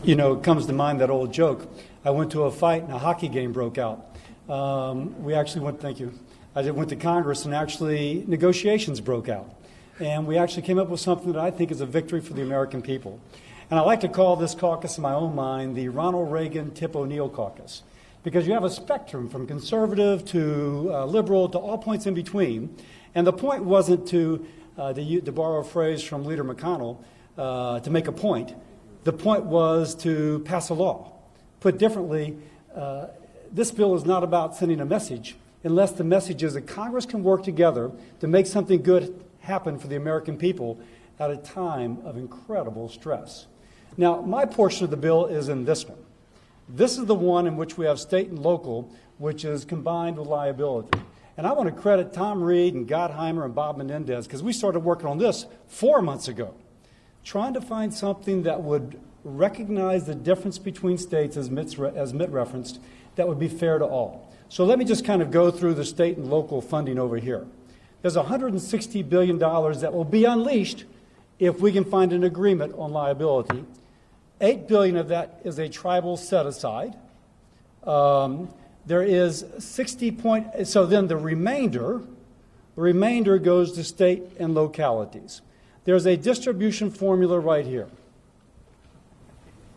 You know, it comes to mind that old joke. I went to a fight and a hockey game broke out. We actually went, thank you. I went to Congress and actually negotiations broke out. And we actually came up with something that I think is a victory for the American people. And I like to call this caucus in my own mind the Ronald Reagan Tip O'Neill caucus, because you have a spectrum from conservative to liberal to all points in between. And the point wasn't to borrow a phrase from Leader McConnell, to make a point. The point was to pass a law. Put differently, this bill is not about sending a message unless the message is that Congress can work together to make something good happen for the American people at a time of incredible stress. Now, my portion of the bill is in this one. This is the one in which we have state and local, which is combined with liability. And I want to credit Tom Reed and Gottheimer and Bob Menendez, because we started working on this 4 months ago, trying to find something that would recognize the difference between states, as Mitt referenced, that would be fair to all. So let me just kind of go through the state and local funding over here. There's $160 billion that will be unleashed if we can find an agreement on liability. $8 billion of that is a tribal set-aside. There is 60 so then the remainder goes to state and localities. There's a distribution formula right here.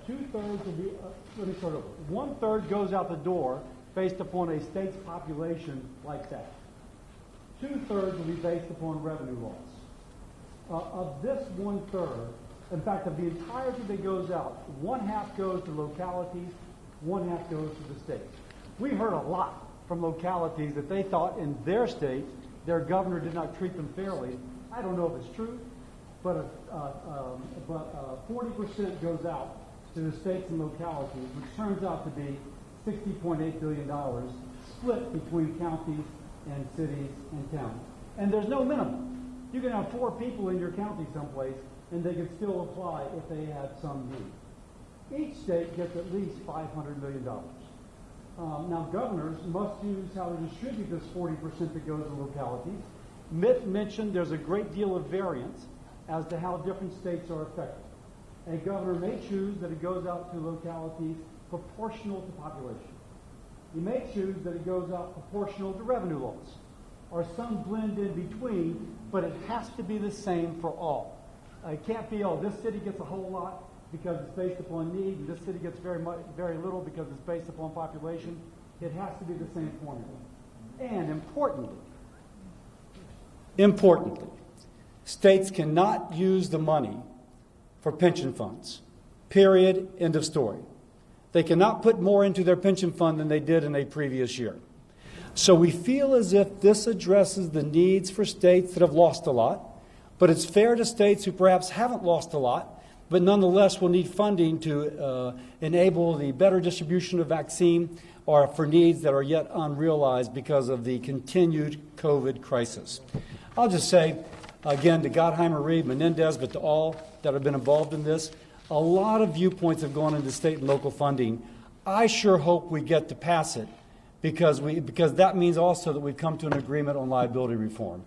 2/3 will be, let me start over. 1/3 goes out the door based upon a state's population like that. 2/3 will be based upon revenue loss. Of this 1/3, in fact, of the entirety that goes out, 1/2 goes to localities, 1/2 goes to the state. We heard a lot from localities that they thought in their state their governor did not treat them fairly. I don't know if it's true, but 40% goes out to the states and localities, which turns out to be $60.8 billion split between counties and cities and towns. And there's no minimum. You can have 4 people in your county someplace, and they can still apply if they have some need. Each state gets at least $500 million. Now, governors must use how to distribute this 40% that goes to localities. Mitt mentioned there's a great deal of variance as to how different states are affected. A governor may choose that it goes out to localities proportional to population. He may choose that it goes out proportional to revenue loss, or some blend in between, but it has to be the same for all. It can't be, oh, this city gets a whole lot because it's based upon need, and this city gets very little because it's based upon population. It has to be the same formula. And importantly, states cannot use the money for pension funds. Period. End of story. They cannot put more into their pension fund than they did in a previous year. So we feel as if this addresses the needs for states that have lost a lot, but it's fair to states who perhaps haven't lost a lot, but nonetheless will need funding to enable the better distribution of vaccine or for needs that are yet unrealized because of the continued COVID crisis. I'll just say, again, to Gottheimer, Reed, Menendez, but to all that have been involved in this, a lot of viewpoints have gone into state and local funding. I sure hope we get to pass it because that means also that we've come to an agreement on liability reform.